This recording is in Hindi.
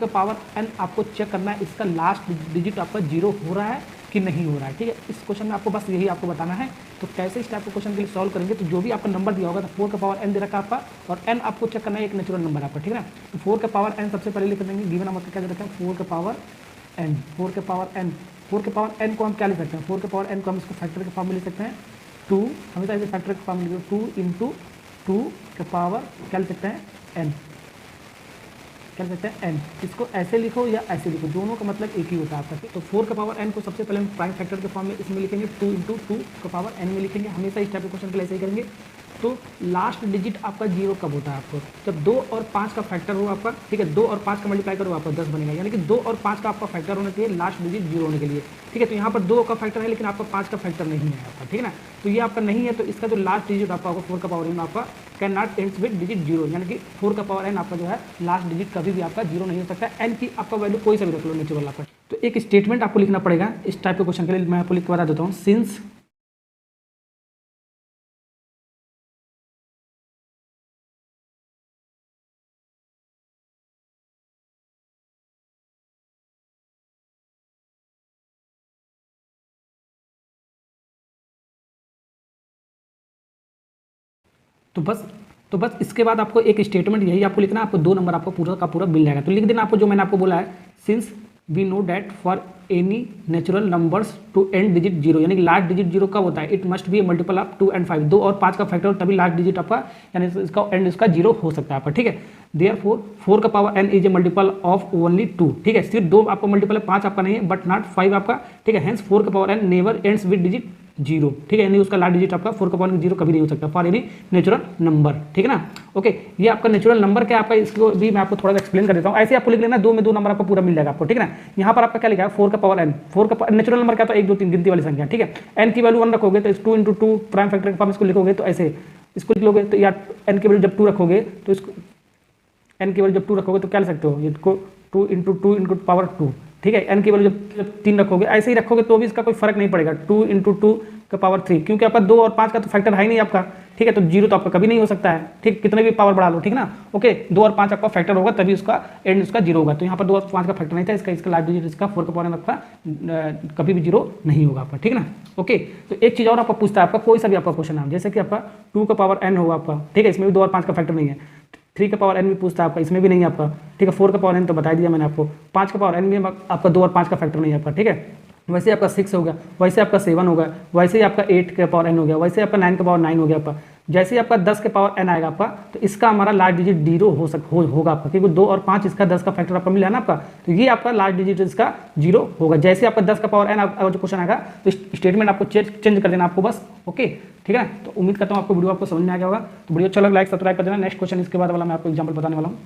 के पावर n आपको चेक करना है इसका लास्ट डिजिट आपका 0 हो रहा है कि नहीं हो रहा है। ठीक है, इस क्वेश्चन में आपको बस यही आपको बताना है। तो कैसे इस टाइप के क्वेश्चन के लिए सॉल्व करेंगे, तो जो भी आपका नंबर दिया होगा तो 4 का पावर n दे रखा है आपका, और n आपको चेक करना है एक नेचुरल नंबर आपका। ठीक है ना, तो 4 का पावर n सबसे पहले लिख देंगे, गिवन नंबर क्या दे रखा है 4 का पावर n। 4 के पावर n, 4 के पावर n को हम क्या लिख सकते हैं, 4 के पावर n को हम इसको फैक्टर के फॉर्म में लिख सकते हैं 2, हमेशा इसे फैक्टर के फॉर्म में लिखो 2 इंटू 2 के पावर क्या लिख सकते हैं n, क्या लिख सकते हैं n। इसको ऐसे लिखो या ऐसे लिखो, दोनों का मतलब एक ही होता है आपका। तो 4 का पावर n को सबसे पहले हम प्राइम फैक्टर के फॉर्म में इसमें लिखेंगे 2 इंटू 2 का पावर n में लिखेंगे, हमेशा इस टाइप के क्वेश्चन के लिए ऐसे ही करेंगे। तो लास्ट डिजिट आपका 0 कब होता है आपको, जब 2 और 5 का फैक्टर हो आपका। ठीक है, 2 और 5 का मल्टीप्लाई करो आपका 10 बनेगा, यानी कि 2 और 5 का आपका फैक्टर होना चाहिए लास्ट डिजिट 0 होने के लिए। ठीक है, तो यहाँ पर 2 का फैक्टर है लेकिन आपका 5 का फैक्टर नहीं है आपका। ठीक है ना, तो ये आपका नहीं है, तो इसका जो लास्ट डिजिट आपका होगा 4 का पावर n आपका can not ends with digit 0, यानी कि 4 का पावर n आपका जो है लास्ट डिजिट कभी भी आपका 0 नहीं हो सकता। n की आपका वैल्यू कोई सा भी रख लो नेचुरल आपका। तो एक स्टेटमेंट आपको लिखना पड़ेगा इस टाइप के क्वेश्चन के लिए, मैं आपको लिख के बता देता हूँ। सिंस तो बस इसके बाद आपको एक स्टेटमेंट यही आपको लिखना है, आपको 2 नंबर आपको पूरा का पूरा मिल जाएगा। तो लिख देना आपको जो मैंने आपको बोला है, since we know that for any natural numbers to end digit 0, यानी कि लास्ट डिजिट 0 कब होता है, it must be a multiple of 2 and 5, 2 और 5 का फैक्टर तभी लास्ट डिजिट आपका यानी इसका एंड इसका 0 हो सकता है आपका। ठीक है, देयरफॉर 4 का power n is a multiple of only 2। ठीक है, सिर्फ 2 आपका मल्टीपल है, 5 आपका नहीं है, बट नॉट 5 आपका। ठीक है, हेंस 4 का power n never ends with digit 0। ठीक है, यानी उसका लास्ट डिजिट आपका 4 का पावर 0 कभी नहीं हो सकता फॉर एनी नेचुरल नंबर। ठीक है ना, ओके। ये आपका नेचुरल नंबर क्या आपका, इसको भी मैं आपको थोड़ा सा एक्सप्लेन कर देता हूँ। ऐसे आपको लिख लेना, 2 में 2 नंबर आपको पूरा मिल जाएगा आपको। ठीक है ना, यहाँ पर आपका क्या लिखा है 4 का पावर n, 4 का नेचुरल नंबर क्या था 1 2 3 गिनती वाली संख्या। ठीक है, n की वैल्यू 1 रखोगे तो 2 इंटू 2 प्राइम फैक्टर के फॉर्म इसको लिखोगे, तो ऐसे इसको लिख लोगे। तो या n की वैल्यू जब 2 रखोगे तो इसको n की वैल्यू जब 2 रखोगे तो क्या लिख सकते हो, इसको 2 इंटू पावर 2। ठीक है, n की वैल्यू जब 3 रखोगे, ऐसे ही रखोगे तो भी इसका कोई फर्क नहीं पड़ेगा, 2 इंटू 2 का पावर 3, क्योंकि आपका 2 और 5 का तो फैक्टर है ही नहीं आपका। ठीक है, तो 0 तो आपका कभी नहीं हो सकता है। ठीक, कितने भी पावर बढ़ा लो। ठीक ना, ओके, 2 और 5 आपका फैक्टर होगा तभी उसका एंड उसका 0 होगा। तो यहाँ पर 2 और 5 का फैक्टर नहीं था, इसका लास्ट डिजिट इसका 4 का पावर आपका कभी भी 0 नहीं होगा आपका। ठीक है ना, ओके। तो एक चीज़ और आपका पूछता है, आपका कोई सा भी आपका क्वेश्चन है, जैसे कि आपका 2 का पावर n होगा आपका। ठीक है, इसमें भी 2 और 5 का फैक्टर नहीं है। 3 का पावर n भी पूछता है आपका, इसमें भी नहीं है आपका। ठीक है, 4 का पावर n तो बता दिया मैंने आपको, 5 का पावर n भी आपका 2 और 5 का फैक्टर नहीं है आपका। ठीक है, वैसे आपका 6 हो गया, वैसे आपका 7 होगा, वैसे ही आपका 8 का पावर n हो गया, वैसे आपका 9 का पावर 9 हो गया आपका। जैसे ही आपका 10 के पावर n आएगा आपका, तो इसका हमारा लास्ट डिजिट 0 होगा आपका, क्योंकि 2 और 5 इसका 10 का फैक्टर आपका मिला है ना आपका, तो ये आपका लास्ट डिजिट इसका 0 होगा। जैसे आपका 10 का पावर n जो क्वेश्चन आएगा तो स्टेटमेंट आपको चेंज कर देना आपको बस। ओके, ठीक है, तो उम्मीद करता हूँ आपको वीडियो आपको समझ में आ गया होगा। तो वीडियो अच्छा लगा लाइक सब्सक्राइब कर देना। नेक्स्ट क्वेश्चन इसके बाद वाला मैं आपको एग्जाम्पल बताने वाला हूँ।